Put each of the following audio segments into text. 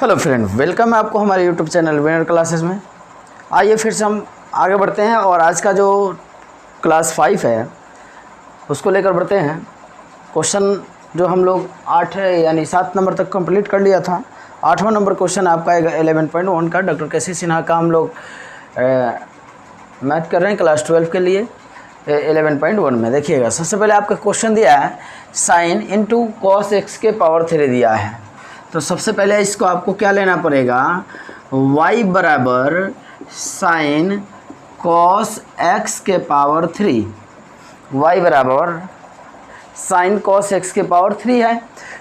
Hello friend, welcome है आपको हमारे यूट्यूब चैनल विनर क्लासेस में। आइए फिर से हम आगे बढ़ते हैं और आज का जो क्लास 5 है उसको लेकर बढ़ते हैं। क्वेश्चन जो हम लोग 8 यानी 7 नंबर तक कंप्लीट कर लिया था। 8वां नंबर क्वेश्चन आपका 11.1 का डॉक्टर केसी सिन्हा का हम लोग मैथ कर रहे हैं क्लास 12 के लिए 11.1 में। देखिएगा, सबसे पहले आपका क्वेश्चन दिया है साइन इंटू कॉस एक्स के पावर 3 दिया है। तो सबसे पहले इसको आपको क्या लेना पड़ेगा, y बराबर साइन कॉस एक्स के पावर 3। y बराबर साइन कॉस एक्स के पावर 3 है।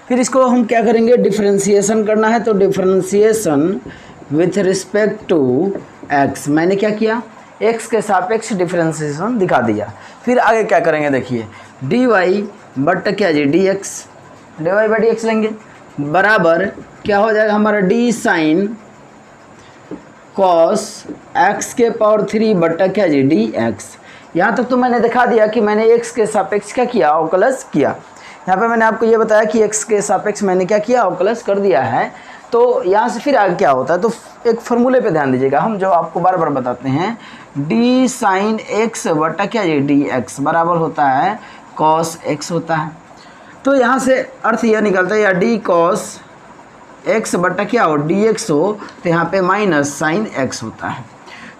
फिर इसको हम क्या करेंगे, डिफरेंशिएशन करना है। तो differentiation with respect to x, मैंने क्या किया, x के सापेक्ष डिफरेंशिएशन दिखा दिया। फिर आगे क्या करेंगे, देखिए dy बट क्या जी dx, dy by d x लेंगे बराबर क्या हो जाएगा हमारा डी साइन कॉस एक्स के पावर 3 बट्टा क्या जी डी एक्स। यहाँ तक तो मैंने दिखा दिया कि मैंने एक्स के सापेक्ष क्या किया, अवकलज किया। यहाँ पे मैंने आपको ये बताया कि एक्स के सापेक्ष मैंने क्या किया, अवकलज कर दिया है। तो यहाँ से फिर आगे क्या होता है, तो एक फॉर्मूले पे ध्यान दीजिएगा, हम जो आपको बार बार बताते हैं, डी साइन एक्स बट्टा क्या जी डी एक्स बराबर होता है कॉस एक्स होता है। तो यहाँ से अर्थ यह निकलता है या डी कॉस एक्स बट्टा क्या हो डी एक्स हो, तो यहाँ पे माइनस साइन एक्स होता है।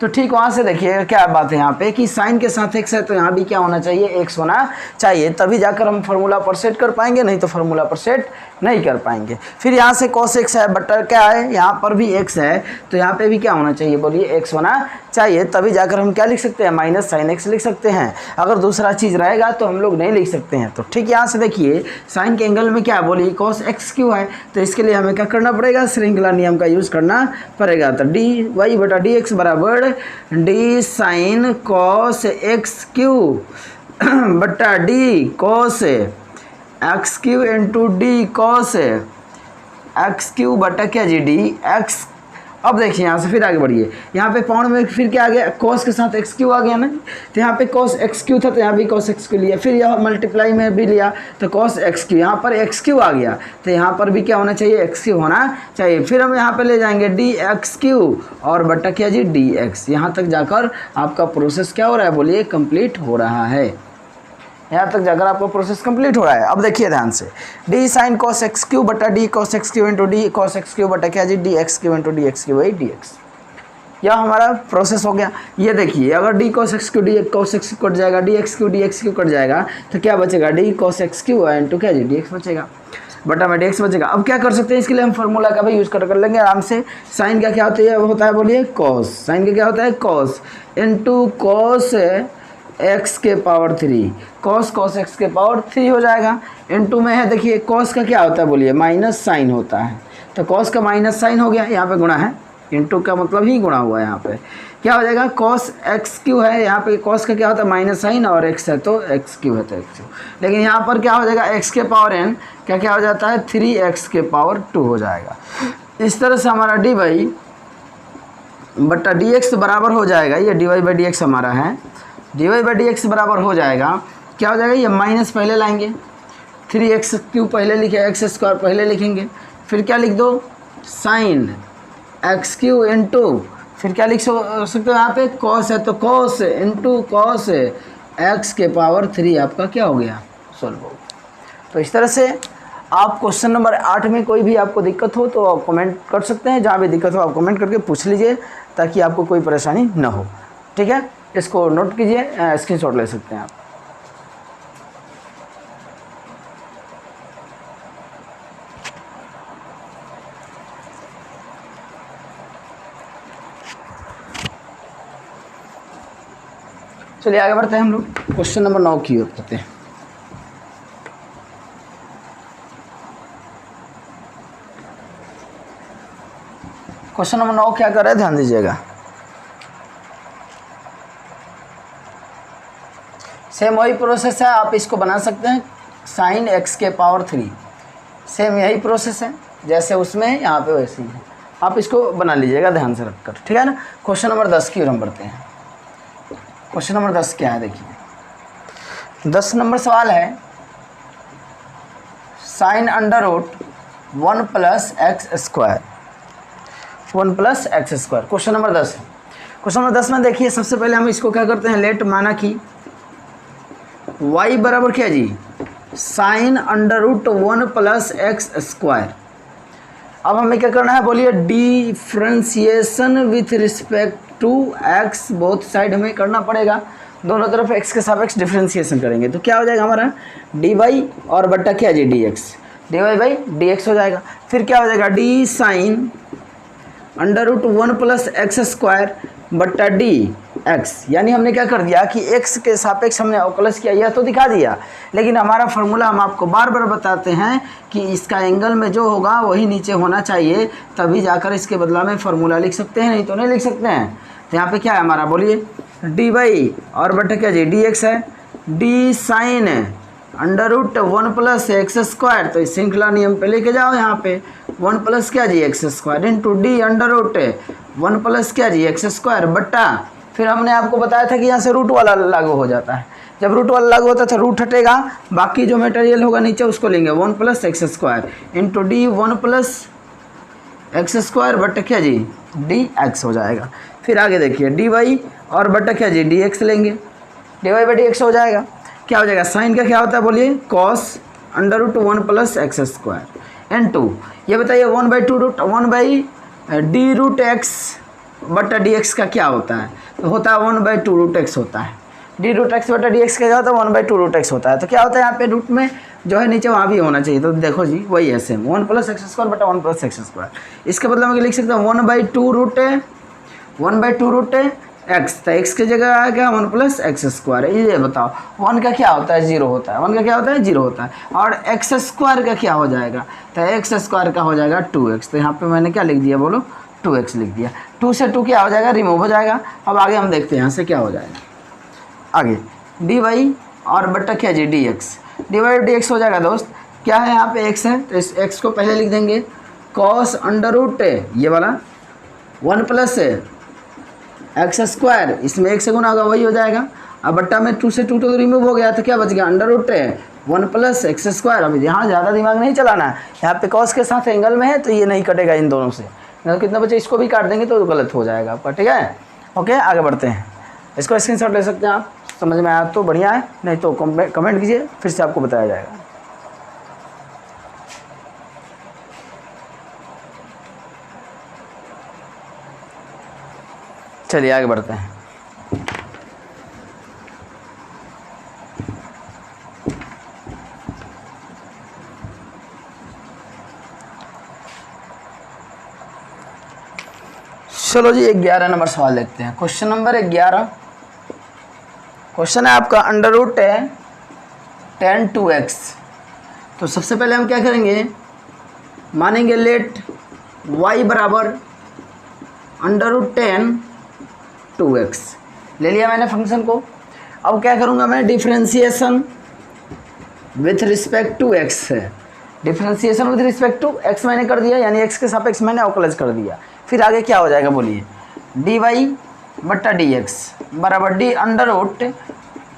तो ठीक वहाँ से देखिए क्या बात है यहाँ पे कि साइन के साथ एक्स है तो यहाँ भी क्या होना चाहिए, एक्स होना चाहिए, तभी जाकर हम फार्मूला पर सेट कर पाएंगे, नहीं तो फार्मूला पर सेट नहीं कर पाएंगे। फिर यहाँ से कॉस एक्स है बट्टा क्या है, यहाँ पर भी एक्स है तो यहाँ पे भी क्या होना चाहिए, बोलिए एक्स होना चाहिए, तभी जाकर हम क्या लिख सकते हैं, माइनस साइन एक्स लिख सकते हैं। अगर दूसरा चीज़ रहेगा तो हम लोग नहीं लिख सकते हैं। तो ठीक यहाँ से देखिए साइन के एंगल में क्या बोलिए कॉस एक्स क्यू है, तो इसके लिए हमें क्या करना पड़ेगा, श्रृंखला नियम का यूज़ करना पड़ेगा। तो डी वाई बटा डी एक्स बराबर d sine cos x cube बट्टा d cos x cube into d cos x cube बटा क्या जी डी एक्स। अब देखिए यहाँ से फिर आगे बढ़िए, यहाँ पे पाउंड में फिर क्या आ गया, कॉस के साथ एक्स क्यू आ गया ना, तो यहाँ पे कॉस एक्स क्यू था तो यहाँ भी कॉस एक्स क्यू लिया, फिर यह मल्टीप्लाई में भी लिया तो कॉस एक्स क्यू, यहाँ पर एक्स क्यू आ गया तो यहाँ पर भी क्या होना चाहिए, एक्स क्यू होना चाहिए। फिर हम यहाँ पे ले जाएंगे डी एक्स क्यू और बट्टा क्या जी डी एक्स। यहाँ तक जाकर आपका प्रोसेस क्या हो रहा है, बोलिए कंप्लीट हो रहा है। यहाँ तक जाकर आपका प्रोसेस कंप्लीट हो रहा है। अब देखिए ध्यान से, d sine cos x cube बटा d cos x cube into d cos x cube बटा क्या जी d x cube into d x cube by d x. यह हमारा प्रोसेस हो गया। ये देखिए अगर d cos x cube d cos x cube cut जाएगा, डी एक्स क्यू कट जाएगा तो क्या बचेगा, d cos x cube into क्या जी डी एक्स बचेगा बटा में डी एक्स बचेगा। अब क्या कर सकते हैं, इसके लिए हम फार्मूला का भी यूज़ कर लेंगे आराम से। साइन का क्या होता है बोलिए कॉस, साइन का क्या होता है कॉस इंटू कॉस एक्स के पावर 3, कॉस एक्स के पावर 3 हो जाएगा। इनटू में है देखिए कॉस का क्या होता है, बोलिए माइनस साइन होता है, तो कॉस का माइनस साइन हो गया, यहाँ पे गुणा है, इनटू का मतलब ही गुणा हुआ है। यहाँ पे क्या हो जाएगा, कॉस एक्स क्यू है, यहाँ पे कॉस का क्या होता है माइनस साइन और एक्स है तो एक्स क्यू है तो एक्स क्यू। लेकिन यहाँ पर क्या हो जाएगा, एक्स के पावर एन क्या हो जाता है 3x के पावर 2 हो जाएगा। इस तरह से हमारा डी वाई बट्टा डी एक्स बराबर हो जाएगा, ये d y by d x हमारा है, d y by d x बराबर हो जाएगा, क्या हो जाएगा, ये माइनस पहले लाएंगे, 3x क्यू पहले लिखे, एक्स स्क्वायर पहले लिखेंगे, फिर क्या लिख दो साइन एक्स क्यू इंटू फिर क्या लिख सकते हो यहाँ पे कॉस है तो कॉस इंटू कॉस एक्स के पावर 3 आपका क्या हो गया, सॉल्व हो गया। तो इस तरह से आप क्वेश्चन नंबर 8 में कोई भी आपको दिक्कत हो तो आप कमेंट कर सकते हैं, जहाँ भी दिक्कत हो आप कमेंट करके पूछ लीजिए ताकि आपको कोई परेशानी ना हो। ठीक है, इसको नोट कीजिए, स्क्रीनशॉट ले सकते हैं आप। चलिए आगे बढ़ते हैं, हम लोग क्वेश्चन नंबर 9 की ओर बढ़ते हैं। क्वेश्चन नंबर 9 क्या कर रहे हैं, ध्यान दीजिएगा। सेम वही प्रोसेस है, आप इसको बना सकते हैं साइन एक्स के पावर 3, सेम यही प्रोसेस है जैसे उसमें यहाँ पे वैसे ही है, आप इसको बना लीजिएगा ध्यान से रखकर। ठीक है ना, क्वेश्चन नंबर 10 की ओर हम बढ़ते हैं। क्वेश्चन नंबर 10 क्या है, देखिए 10 नंबर सवाल है, sine under root 1 plus x square 1 plus x square. Question number 10 है। क्वेश्चन नंबर 10 में देखिए, सबसे पहले हम इसको क्या करते हैं, लेट माना कि y बराबर क्या जी, sine under root 1 plus x square. अब हमें क्या करना है बोलिए, differentiation with respect to x, both side हमें करना पड़ेगा, दोनों तरफ x के सापेक्ष डिफ्रेंशिएशन करेंगे तो क्या हो जाएगा हमारा dy और बट्टा क्या जी dx, dy बाई dx हो जाएगा। फिर क्या हो जाएगा d sine under root 1 plus x square बट्टा dx, यानी हमने क्या कर दिया कि x के सापेक्ष हमने अवकलज किया, यह तो दिखा दिया, लेकिन हमारा फार्मूला हम आपको बार बार बताते हैं कि इसका एंगल में जो होगा वही नीचे होना चाहिए, तभी जाकर इसके बदला में फार्मूला लिख सकते हैं, नहीं तो नहीं लिख सकते हैं। तो यहाँ पे क्या है हमारा बोलिए, डी बाई और बटा क्या जी dx है, d sine under root 1 plus x square, तो इस श्रृंखला नियम पे लेके जाओ, यहाँ पे 1 प्लस क्या जी x square into d under root 1 plus क्या जी एक्स स्क्वायर बट्टा, फिर हमने आपको बताया था कि यहाँ से रूट वाला लागू हो जाता है, जब रूट वाला लागू होता है तो रूट हटेगा, बाकी जो मटेरियल होगा नीचे उसको लेंगे 1 plus x square into D 1 plus x square बट्टा क्या जी डी एक्स हो जाएगा। फिर आगे देखिए डी वाई और बट्टा क्या जी डी एक्स लेंगे, d y by d x हो जाएगा। क्या हो जाएगा, साइन का क्या होता है बोलिए, cos under root 1 plus x square n two, ये बताइए 1/2 root 1 by d root x बटा डी एक्स का क्या होता है, तो होता है 1/2 रूट एक्स होता है, डी रूट एक्स बटा डी एक्स का क्या होता है 1/2 रूट एक्स होता है। तो क्या होता है यहाँ पे रूट में जो है नीचे वहाँ भी होना चाहिए, तो देखो जी वही है सेम 1 प्लस एक्स स्क्वायर बटा 1 प्लस एक्स स्क्वायर, इसके बदले में लिख सकते हैं 1/2 रूट एक्स, तो एक्स की जगह आ गया 1 प्लस एक्स स्क्वायर। ये बताओ 1 का क्या होता है 0 होता है, 1 का क्या होता है 0 होता है, और एक्स स्क्वायर का क्या हो जाएगा, तो एक्स स्क्वायर का हो जाएगा 2x, तो यहाँ पे मैंने क्या लिख दिया बोलो 2x लिख दिया, 2 से 2 क्या हो जाएगा रिमूव हो जाएगा। अब आगे हम देखते हैं यहाँ से क्या हो जाएगा, आगे डी वाई और बट्टा क्या जी d x, d y d x हो जाएगा दोस्त, क्या है यहाँ पे x है तो इस x को पहले लिख देंगे कॉस अंडर रूट ये वाला 1 प्लस एक्स स्क्वायर, इसमें 1 से गुना होगा वही हो जाएगा, अब बट्टा में 2 से 2 तो रिमूव हो गया, तो क्या बच गया under root 1 plus x square. अब यहाँ ज़्यादा दिमाग नहीं चलाना है, यहाँ पे कॉस के साथ एंगल में है तो ये नहीं कटेगा इन दोनों से, कितना बचे इसको भी काट देंगे तो गलत हो जाएगा आपका, ठीक है। ओके आगे बढ़ते हैं, इसको स्क्रीनशॉट ले सकते हैं आप, समझ में आया तो बढ़िया है, नहीं तो कमेंट कीजिए फिर से आपको बताया जाएगा। चलिए आगे बढ़ते हैं। चलो जी 11 नंबर सवाल देखते हैं। क्वेश्चन नंबर 11, क्वेश्चन है आपका अंडर रूट 10 2x। तो सबसे पहले हम क्या करेंगे, मानेंगे लेट y बराबर अंडर रूट 10 2x, ले लिया मैंने फंक्शन को। अब क्या करूँगा मैं, differentiation with respect to x है, differentiation with respect to x मैंने कर दिया, यानी x के सापेक्ष मैंने अवकलज कर दिया। फिर आगे क्या हो जाएगा बोलिए, डी वाई बट्टा डी एक्स बराबर डी अंडर रूट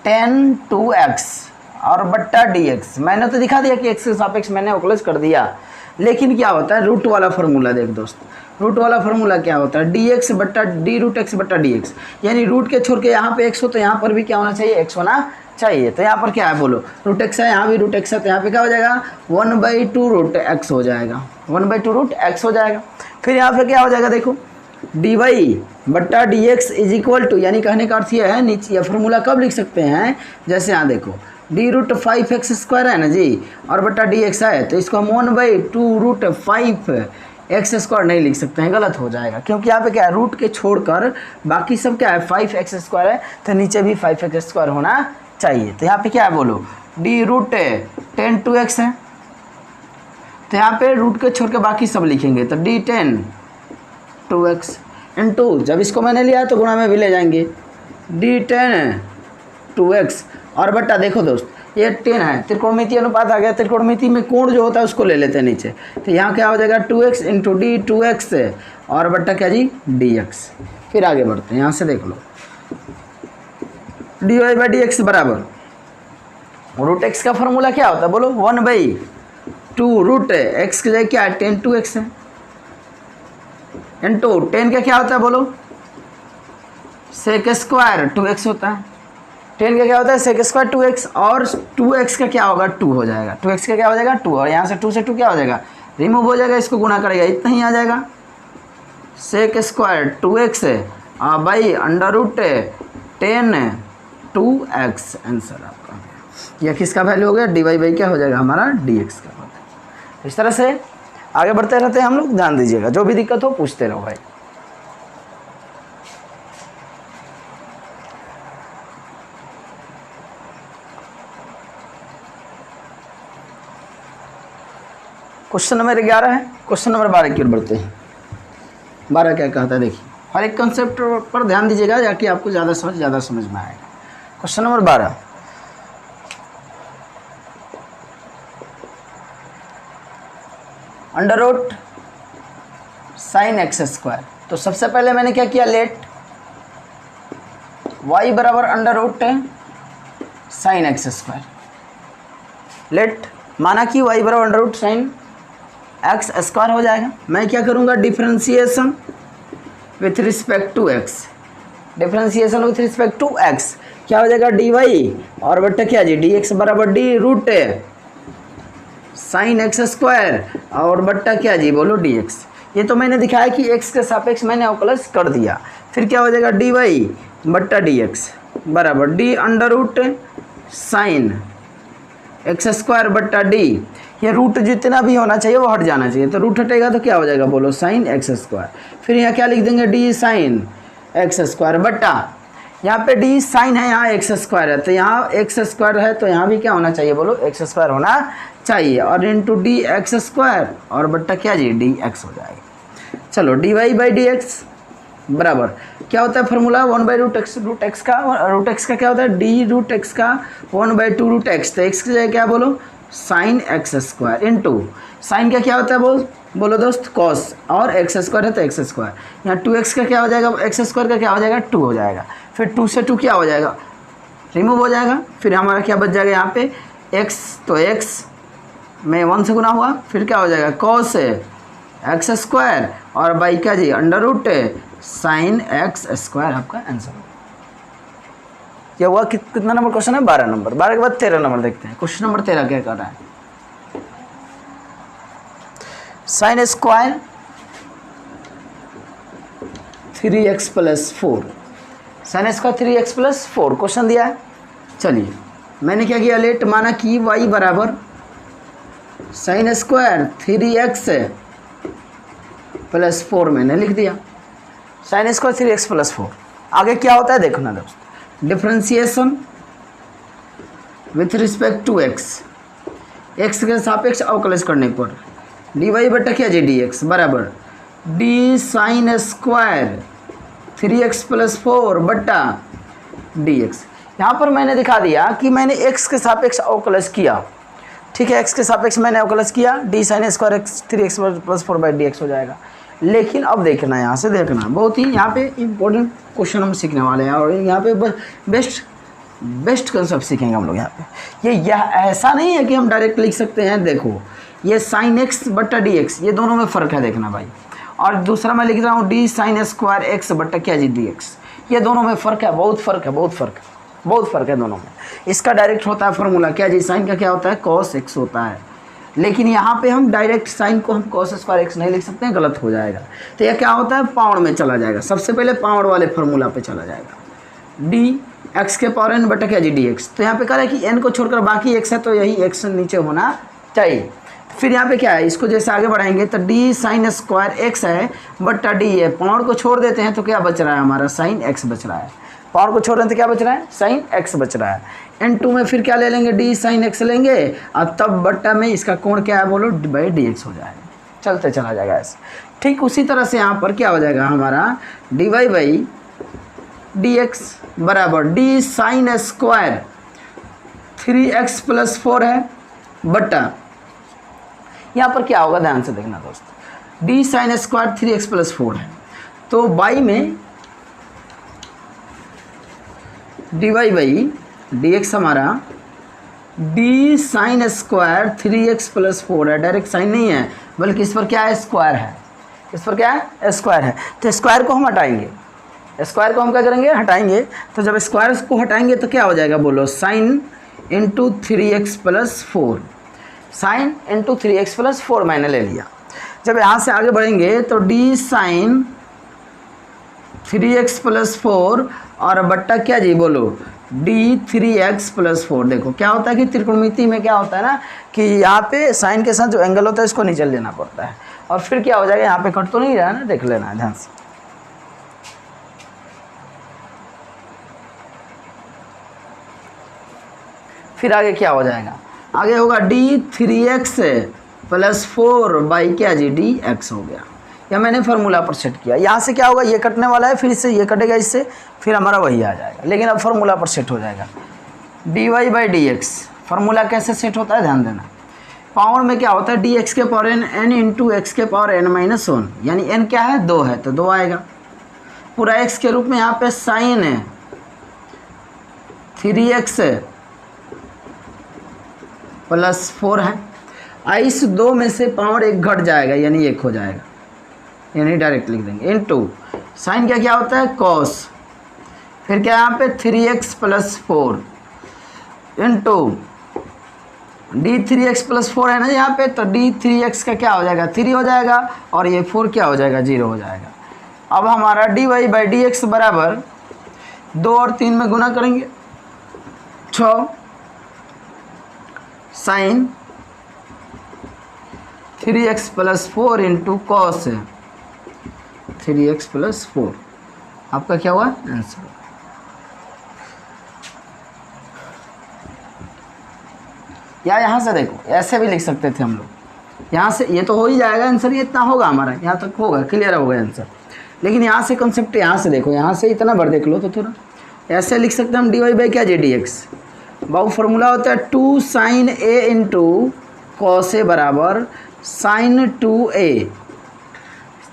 10 2x और बट्टा डी एक्स, मैंने तो दिखा दिया कि x के सापेक्ष मैंने अवकलज कर दिया, लेकिन क्या होता है रूट वाला फार्मूला, देख दोस्त रूट वाला फार्मूला क्या होता है, डी एक्स बट्टा डी रूट एक्स बट्टा डी एक्स, यानी रूट के छोड़ के यहाँ पे x हो तो यहाँ पर भी क्या होना चाहिए x होना चाहिए। तो यहाँ पर क्या है बोलो, रूट एक्स है, यहाँ भी रूट एक्स है, तो यहाँ पे क्या हो जाएगा 1/2 रूट एक्स हो जाएगा, 1/2 रूट एक्स हो जाएगा। फिर यहाँ पे क्या हो जाएगा देखो, डी वाई बट्टा d x is equal to, यानी कहने का अर्थ यह है, नीचे यह फार्मूला कब लिख सकते हैं, जैसे यहाँ देखो डी रूट 5 एक्स स्क्वायर है ना जी, और बट्टा डी एक्स है, तो इसको हम 1/2 रूट 5 एक्स स्क्वायर नहीं लिख सकते हैं, गलत हो जाएगा, क्योंकि यहाँ पे क्या है रूट के छोड़कर बाकी सब क्या है 5 एक्स स्क्वायर है, तो नीचे भी 5 एक्स स्क्वायर होना चाहिए। तो यहाँ पे क्या है बोलो, डी रूट 10 2x है, तो यहाँ पे रूट के छोड़ के बाकी सब लिखेंगे, तो डी 10 2x इंटू, जब इसको मैंने लिया तो गुणा में भी ले जाएंगे, डी 10 2x और बट्टा देखो दोस्त ये 10 है, त्रिकोणमिति अनुपात आ गया, त्रिकोणमिति में कोण जो होता है उसको ले लेते हैं नीचे, तो यहाँ क्या हो जाएगा 2x इंटू डी 2x और बट्टा क्या जी dx। फिर आगे बढ़ते हैं, यहाँ से देख लो d y by d x बराबर रूट एक्स का फॉर्मूला क्या होता है बोलो, 1/2 रूट एक्स की जगह क्या है 10 2x है, इंटू टेन का क्या होता है बोलो, सेक स्क्वायर 2x होता है। 10 का क्या होता है, सेक स्क्वायर 2x, और 2x का क्या होगा, 2 हो जाएगा। 2x का क्या हो जाएगा, 2, और यहाँ से 2 से 2 क्या हो जाएगा, रिमूव हो जाएगा, इसको गुणा करेगा, इतना ही आ जाएगा। सेक स्क्वायर 2x है भाई अंडर रूट 10 2x, आंसर आपका। यह किसका वैल्यू हो गया, dy बाई क्या हो जाएगा हमारा, dx का होता है। इस तरह से आगे बढ़ते रहते हैं हम लोग, ध्यान दीजिएगा, जो भी दिक्कत हो पूछते रहो भाई। क्वेश्चन नंबर 11 है, क्वेश्चन नंबर 12 की ओर बढ़ते हैं। 12 क्या कहता है देखिए, हर एक कंसेप्ट पर ध्यान दीजिएगा, जाकि आपको ज़्यादा समझ में आएगा। Question number 12, under root sine x square. तो सबसे पहले मैंने क्या किया, लेट y बराबर under root sine x square. Let माना कि y बराबर under root sine x square हो जाएगा। मैं क्या करूँगा, differentiation with respect to x, differentiation with respect to x क्या हो जाएगा, dy और बट्टा क्या जी, dx बराबर d root sine x square और बट्टा क्या जी बोलो dx। ये तो मैंने दिखाया कि x के सापेक्ष मैंने अवकलज कर दिया। फिर क्या हो जाएगा, dy बट्टा dx बराबर d under root sine x square बट्टा डी। ये रूट जितना भी होना चाहिए वो हट जाना चाहिए, तो रूट हटेगा तो क्या हो जाएगा बोलो, साइन एक्स स्क्वायर। फिर यहाँ क्या लिख देंगे, डी साइन एक्स स्क्वायर बट्टा, यहाँ पे डी साइन है, यहाँ एक्स स्क्वायर है, तो यहाँ एक्स स्क्वायर है, तो यहाँ भी क्या होना चाहिए बोलो, एक्स स्क्वायर होना चाहिए, और इंटू डी एक्स स्क्वायर और बट्टा क्या जी, डी एक्स हो जाएगा। चलो d y by d x बराबर क्या होता है फॉर्मूला, 1/√x, रूट एक्स का क्या होता है, डी रूट एक्स का 1/2 रूट एक्स, तो एक्स की जगह क्या बोलो, sign x square into sine का क्या होता है बोलो दोस्त, कॉस, और एक्स स्क्वायर है तो एक्स स्क्वायर, यहाँ 2x का क्या हो जाएगा, एक्स स्क्वायर का क्या हो जाएगा, 2 हो जाएगा। फिर 2 से 2 क्या हो जाएगा, रिमूव हो जाएगा। फिर हमारा क्या बच जाएगा यहाँ पे x, तो x में 1 से गुना हुआ, फिर क्या हो जाएगा, कॉस एक्स स्क्वायर और बाई क्या जी, under root sine x square, आपका आंसर। यह हुआ कितना नंबर क्वेश्चन है, 12 नंबर। 12 के बाद 13 नंबर देखते हैं। क्वेश्चन नंबर 13 क्या कर रहा है, sign square 3x + 4, sign square 3x + 4 question दिया है। चलिए मैंने क्या किया, लेट माना कि y बराबर साइन स्क्वायर 3x + 4 मैंने लिख दिया, साइन स्क्वायर 3x + 4। आगे क्या होता है देखो ना दोस्त, differentiation with respect to x, x के सापेक्ष अवकलज करने पर dy बटा क्या जी, dx बराबर डी साइन स्क्वायर 3x + 4 बटा dx। यहाँ पर मैंने दिखा दिया कि मैंने x के सापेक्ष अवकलज किया, ठीक है, x के सापेक्ष मैंने अवकलज किया, D sine square 3x + 4 by dx हो जाएगा। लेकिन अब देखना, यहाँ से देखना, बहुत ही यहाँ पे इम्पोर्टेंट क्वेश्चन हम सीखने वाले हैं, और यहाँ पे बेस्ट कंसेप्ट सीखेंगे हम लोग यहाँ पे। यह ऐसा नहीं है कि हम डायरेक्ट लिख सकते हैं, देखो ये साइन एक्स बट्टा डी एक्स, ये दोनों में फ़र्क है देखना भाई। और दूसरा मैं लिख रहा हूँ डी साइन स्क्वायर एक्स बट्टा क्या जी, डी एक्स, ये दोनों में फ़र्क है, बहुत फ़र्क है दोनों में। इसका डायरेक्ट होता है फॉर्मूला क्या जी, साइन का क्या होता है, कॉस एक्स होता है, लेकिन यहाँ पे हम डायरेक्ट साइन को हम कॉस स्क्वायर एक्स नहीं लिख सकते हैं, गलत हो जाएगा। तो यह क्या होता है, पावर में चला जाएगा, सबसे पहले पावर वाले फार्मूला पे चला जाएगा, डी एक्स के पावर n बटा क्या जी, डी एक्स। तो यहाँ पे कह रहा है कि n को छोड़कर बाकी x है, तो यही x नीचे होना चाहिए। फिर यहाँ पे क्या है, इसको जैसे आगे बढ़ाएंगे तो डी साइन स्क्वायर एक्स है बट्टा डी है, पावर को छोड़ देते हैं तो क्या बच रहा है हमारा, साइन एक्स बच रहा है, पावर को छोड़ रहे हैं तो क्या बच रहा है, साइन एक्स बच रहा है। n2 में फिर क्या ले लेंगे, डी साइन एक्स लेंगे, और तब बट्टा में इसका कोण क्या है बोलो, बाई डी एक्स हो जाएगा, चलते चला जाएगा ऐसे। ठीक उसी तरह से यहाँ पर क्या हो जाएगा हमारा, d y by d x बराबर डी साइन स्क्वायर 3x + 4 है बट्टा, यहाँ पर क्या होगा ध्यान से देखना दोस्त, डी साइन स्क्वायर 3x + 4 है, तो बाई में d y by d x हमारा डी साइन स्क्वायर 3x + 4 है, डायरेक्ट साइन नहीं है बल्कि इस पर क्या है, स्क्वायर है, इस पर क्या है, स्क्वायर है, तो स्क्वायर को हम हटाएंगे, स्क्वायर को हम क्या करेंगे, हटाएंगे। तो जब स्क्वायर को हटाएंगे तो क्या हो जाएगा बोलो, sine into 3x plus 4, sine into 3x plus 4 मैंने ले लिया। जब यहाँ से आगे बढ़ेंगे तो डी साइन 3x प्लस 4 और बट्टा क्या जी बोलो, डी 3x प्लस 4। देखो क्या होता है कि त्रिकोणमिति में क्या होता है ना कि यहाँ पे साइन के साथ जो एंगल होता है इसको नीचे लेना पड़ता है, और फिर क्या हो जाएगा, यहाँ पे कट तो नहीं रहा है ना, देख लेना है ध्यान से। फिर आगे क्या हो जाएगा, आगे होगा डी 3x प्लस 4 बाई क्या जी डी एक्स हो गया। या मैंने फार्मूला पर सेट किया, यहाँ से क्या होगा, ये कटने वाला है, फिर इससे ये कटेगा, इससे फिर हमारा वही आ जाएगा, लेकिन अब फार्मूला पर सेट हो जाएगा। D y by d x, formula कैसे सेट होता है ध्यान देना। पावर में क्या होता है, डी एक्स के power n, n into x के पावर एन माइनस 1, यानी एन क्या है 2 है तो 2 आएगा, पूरा एक्स के रूप में। यहाँ पे साइन है 3x प्लस 4 है, इस 2 में से पावर 1 घट जाएगा यानी 1 हो जाएगा, यानी डायरेक्ट लिख देंगे, इनटू साइन क्या क्या होता है कॉस, फिर क्या यहाँ पे 3x plus 4 into D 3x plus 4 है ना यहाँ पे, तो डी 3x का क्या हो जाएगा 3 हो जाएगा, और ये 4 क्या हो जाएगा 0 हो जाएगा। अब हमारा d y by d x बराबर 2 और 3 में गुना करेंगे 6 sine 3x plus 4 into cos 3x plus 4, आपका क्या हुआ आंसर। या यहाँ से देखो ऐसे भी लिख सकते थे हम लोग, यहाँ से ये तो हो ही जाएगा आंसर, ये इतना होगा हमारा, यहाँ तक होगा, क्लियर होगा आंसर। लेकिन यहाँ से कॉन्सेप्ट यहाँ से देखो, यहाँ से इतना भर देख लो तो थोड़ा ऐसे लिख सकते हैं हम, डी वाई बाई क्या जे डी एक्स, बाबू फॉर्मूला होता है 2 sign A into cos A बराबर साइन 2a,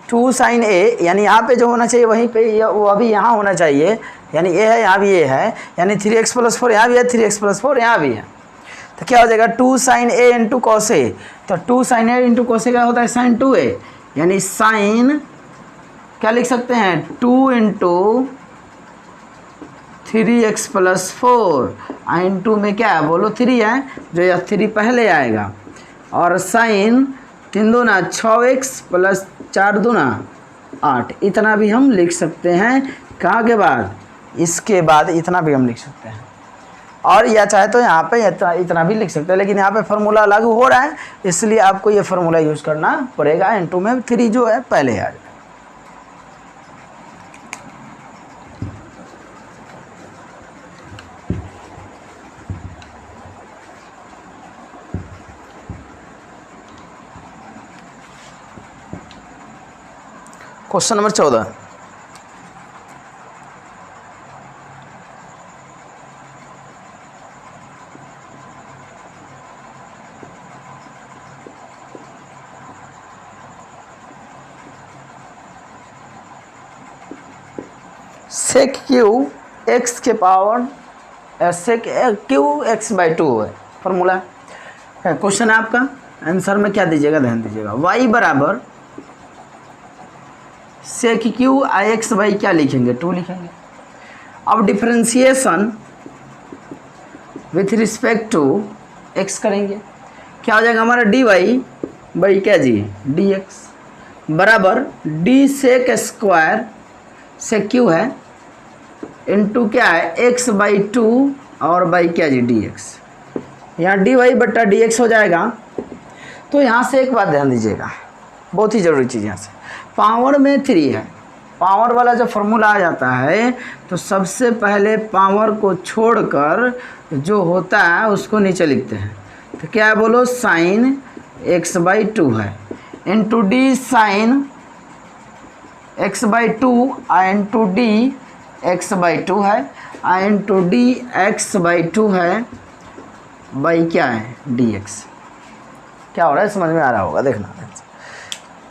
2 साइन ए, यानी यहाँ पे जो होना चाहिए वहीं पे वो अभी यहाँ होना चाहिए, यानी ए है यहाँ भी ए है, यानी 3x प्लस 4 यहाँ भी है, 3x प्लस 4 यहाँ भी है, तो क्या हो जाएगा 2 sign A into cos A, तो 2 sign A into cos A क्या होता है साइन 2a, यानी साइन क्या लिख सकते हैं 2 इंटू 3x प्लस 4, इंटू में क्या है बोलो 3 है, जो यह 3 पहले आएगा, और साइन 3 दूना 6x प्लस 4 दूना 8, इतना भी हम लिख सकते हैं। कहाँ के बाद, इसके बाद इतना भी हम लिख सकते हैं, और या चाहे तो यहाँ पे इतना भी लिख सकते हैं, लेकिन यहाँ पे फार्मूला लागू हो रहा है इसलिए आपको ये फार्मूला यूज़ करना पड़ेगा, इंटू में 3 जो है पहले आ जाए। Question number 14, sec q x के power sec q x by 2 है फॉर्मूला। क्वेश्चन है आपका, आंसर में क्या दीजिएगा ध्यान दीजिएगा, y बराबर sec q i x by क्या लिखेंगे 2 लिखेंगे। अब differentiation with respect to x करेंगे, क्या हो जाएगा हमारा डी वाई बाई क्या जी डी एक्स बराबर डी सेक स्क्वायर से क्यू है इंटू क्या है x बाई 2 और बाई क्या जी डी एक्स, यहाँ डी वाई बट्टा डी एक्स हो जाएगा। तो यहाँ से एक बात ध्यान दीजिएगा, बहुत ही ज़रूरी चीज़, यहाँ से पावर में 3 है, पावर वाला जब फॉर्मूला आ जाता है तो सबसे पहले पावर को छोड़कर जो होता है उसको नीचे लिखते हैं, तो क्या है बोलो साइन x बाई 2 है into d sine x by 2 into d x by 2 है इंटू डी एक्स बाई 2 है बाई क्या है डी एक्स। क्या हो रहा है समझ में आ रहा होगा, देखना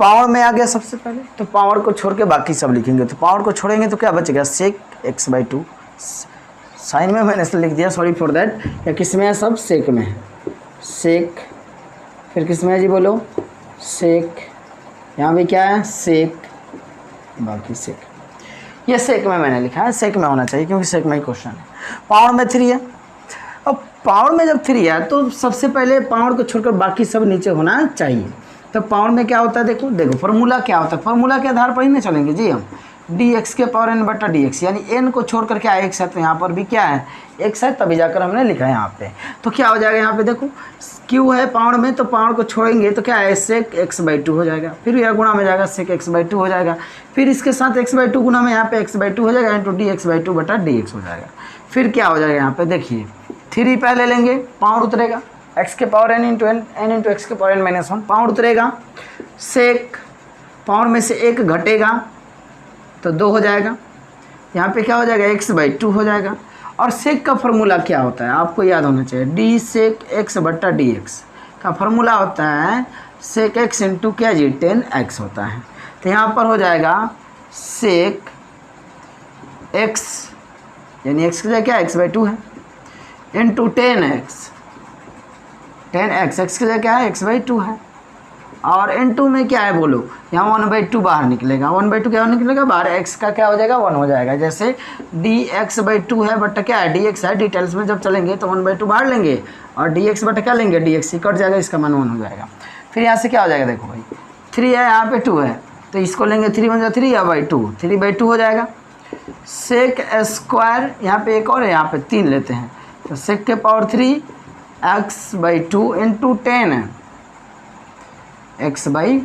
पावर में आ गया सबसे पहले, तो पावर को छोड़ के बाकी सब लिखेंगे, तो पावर को छोड़ेंगे तो क्या बचेगा सेक x बाई 2, साइन में मैंने लिख दिया सॉरी फॉर दैट, या किस में है सब सेक में है, सेक फिर किस में है जी बोलो सेक यहाँ पे क्या है सेक, बाकी सेक, ये सेक में मैंने लिखा है, सेक में होना चाहिए क्योंकि सेक में ही क्वेश्चन है। पावर में 3 है। अब पावर में जब 3 है तो सबसे पहले पावर को छोड़कर बाकी सब नीचे होना चाहिए। तो पावर में क्या होता है, देखो फॉर्मूला क्या होता है, फॉर्मूला के आधार पर ही ना चलेंगे जी हम। dx के पावर n बटा dx, यानी n को छोड़ कर क्या है x है, तो यहाँ पर भी क्या है x है, तभी जाकर हमने लिखा है यहाँ पे। तो क्या हो जाएगा यहाँ पे देखो q है पावर में, तो पावर को छोड़ेंगे तो क्या है sec x/2 हो जाएगा, फिर यह गुणा में जाएगा sec x/2 हो जाएगा, फिर इसके साथ x/2 गुणा में यहाँ पे x/2 हो जाएगा इंटू dx/2 बटा dx हो जाएगा। फिर क्या हो जाएगा यहाँ पे देखिए 3 पहले लेंगे, पावर उतरेगा x के पावर n इंटू x के पावर n-1 पावर उतरेगा, सेक पावर में से 1 घटेगा तो 2 हो जाएगा, यहाँ पे क्या हो जाएगा x/2 हो जाएगा। और सेक का फॉर्मूला क्या होता है आपको याद होना चाहिए, d सेक x बटा dx का फॉर्मूला होता है सेक x इंटू क्या जी 10x होता है। तो यहाँ पर हो जाएगा सेक x, यानी x की जगह क्या x/2 है, इंटू 10x x की जगह क्या है x/2 है, और n2 में क्या है बोलो, यहाँ 1/2 बाहर निकलेगा, 1/2 क्या निकलेगा बाहर, x का क्या हो जाएगा 1 हो जाएगा। जैसे dx/2 है बटा क्या है dx है, डिटेल्स में जब चलेंगे तो 1/2 बाहर लेंगे और dx बटा क्या लेंगे dx, ही कट जाएगा, इसका मान 1 हो जाएगा। फिर यहाँ से क्या हो जाएगा देखो भाई 3 है यहाँ पे 2 है, तो इसको लेंगे 3 बन जाए 3 या 2 3/2 हो जाएगा। सेक स्क्वायर यहाँ पे 1 और है, यहाँ पे 3 लेते हैं, तो सेक के पावर 3 x/2 इंटू 10 x/2